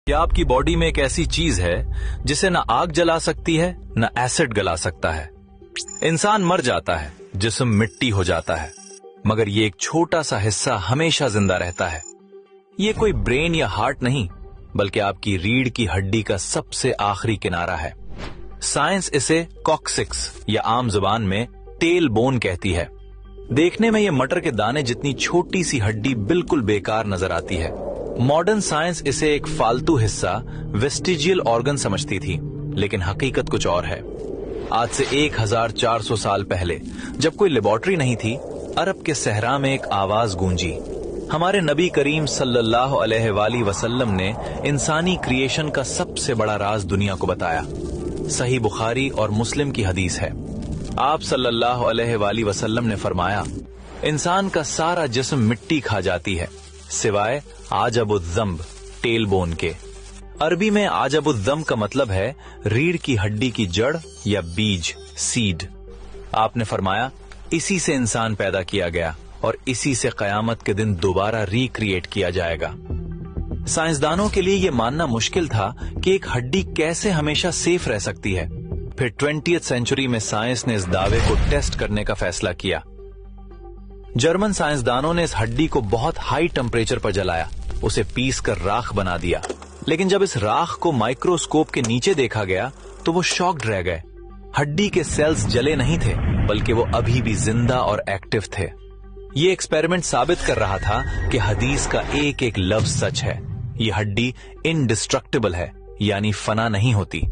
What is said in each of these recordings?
क्या आपकी बॉडी में एक ऐसी चीज है जिसे ना आग जला सकती है ना एसिड गला सकता है? इंसान मर जाता है, जिस्म मिट्टी हो जाता है, मगर ये एक छोटा सा हिस्सा हमेशा जिंदा रहता है। ये कोई ब्रेन या हार्ट नहीं, बल्कि आपकी रीढ़ की हड्डी का सबसे आखिरी किनारा है। साइंस इसे कॉक्सिक्स या आम जुबान में टेल बोन कहती है। देखने में ये मटर के दाने जितनी छोटी सी हड्डी बिल्कुल बेकार नजर आती है। मॉडर्न साइंस इसे एक फालतू हिस्सा, वेस्टिजियल ऑर्गन समझती थी, लेकिन हकीकत कुछ और है। आज से 1400 साल पहले, जब कोई लेबोरेटरी नहीं थी, अरब के सहरा में एक आवाज गूंजी। हमारे नबी करीम सल्लल्लाहु अलैहि वसल्लम ने इंसानी क्रिएशन का सबसे बड़ा राज दुनिया को बताया। सही बुखारी और मुस्लिम की हदीस है। आप सल्लल्लाहु अलैहि वसल्लम ने फरमाया, इंसान का सारा जिस्म मिट्टी खा जाती है, सिवाय आजबुद्दम्ब, टेल बोन के। अरबी में आजबुद्दम्ब का मतलब है रीढ़ की हड्डी की जड़ या बीज, सीड। आपने फरमाया, इसी से इंसान पैदा किया गया और इसी से कयामत के दिन दोबारा रिक्रिएट किया जाएगा। साइंसदानों के लिए यह मानना मुश्किल था कि एक हड्डी कैसे हमेशा सेफ रह सकती है। फिर 20वीं सेंचुरी में साइंस ने इस दावे को टेस्ट करने का फैसला किया। जर्मन साइंसदानों ने इस हड्डी को बहुत हाई टेम्परेचर पर जलाया, उसे पीस कर राख बना दिया। लेकिन जब इस राख को माइक्रोस्कोप के नीचे देखा गया तो वो शॉक्ड रह गए। हड्डी के सेल्स जले नहीं थे, बल्कि वो अभी भी जिंदा और एक्टिव थे। ये एक्सपेरिमेंट साबित कर रहा था कि हदीस का एक एक लफ्ज सच है। ये हड्डी इनडिस्ट्रक्टिबल है, यानी फना नहीं होती।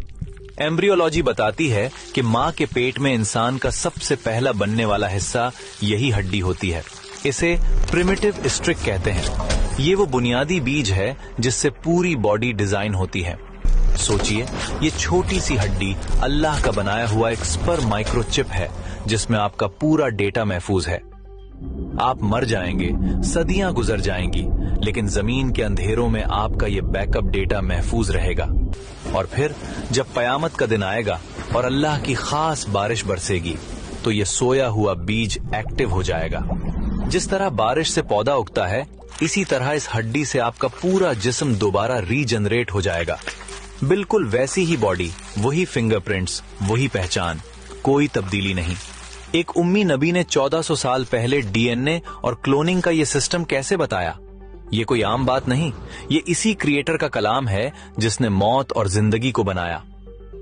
एम्ब्रियोलॉजी बताती है कि मां के पेट में इंसान का सबसे पहला बनने वाला हिस्सा यही हड्डी होती है। इसे प्रिमिटिव स्ट्रिक कहते हैं। ये वो बुनियादी बीज है जिससे पूरी बॉडी डिजाइन होती है। सोचिए, ये छोटी सी हड्डी अल्लाह का बनाया हुआ एक स्पर्म माइक्रोचिप है, जिसमें आपका पूरा डेटा महफूज है। आप मर जाएंगे, सदियां गुजर जाएंगी, लेकिन जमीन के अंधेरों में आपका ये बैकअप डेटा महफूज रहेगा। और फिर जब कयामत का दिन आएगा और अल्लाह की खास बारिश बरसेगी, तो ये सोया हुआ बीज एक्टिव हो जाएगा। जिस तरह बारिश से पौधा उगता है, इसी तरह इस हड्डी से आपका पूरा जिस्म दोबारा रीजनरेट हो जाएगा। बिल्कुल वैसी ही बॉडी, वही फिंगरप्रिंट्स, वही पहचान, कोई तब्दीली नहीं। एक उम्मी नबी ने 1400 साल पहले डीएनए और क्लोनिंग का ये सिस्टम कैसे बताया? ये कोई आम बात नहीं, ये इसी क्रिएटर का कलाम है जिसने मौत और जिंदगी को बनाया।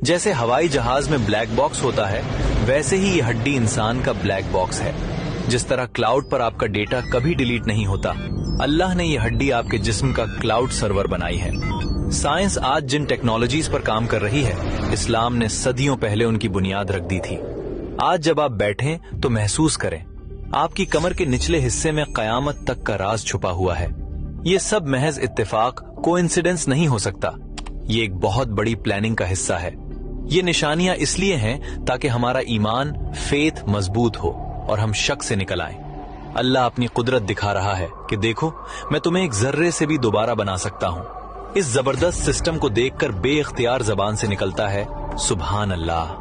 जैसे हवाई जहाज में ब्लैक बॉक्स होता है, वैसे ही ये हड्डी इंसान का ब्लैक बॉक्स है। जिस तरह क्लाउड पर आपका डेटा कभी डिलीट नहीं होता, अल्लाह ने ये हड्डी आपके जिस्म का क्लाउड सर्वर बनाई है। साइंस आज जिन टेक्नोलॉजीज पर काम कर रही है, इस्लाम ने सदियों पहले उनकी बुनियाद रख दी थी। आज जब आप बैठें तो महसूस करें, आपकी कमर के निचले हिस्से में कयामत तक का राज छुपा हुआ है। ये सब महज इत्तेफाक, कोइंसिडेंस नहीं हो सकता। ये एक बहुत बड़ी प्लानिंग का हिस्सा है। ये निशानियां इसलिए हैं ताकि हमारा ईमान, फेथ मजबूत हो और हम शक से निकल आएं। अल्लाह अपनी कुदरत दिखा रहा है कि देखो, मैं तुम्हें एक जर्रे से भी दोबारा बना सकता हूं। इस जबरदस्त सिस्टम को देखकर बेइख्तियार जबान से निकलता है, सुभान अल्लाह।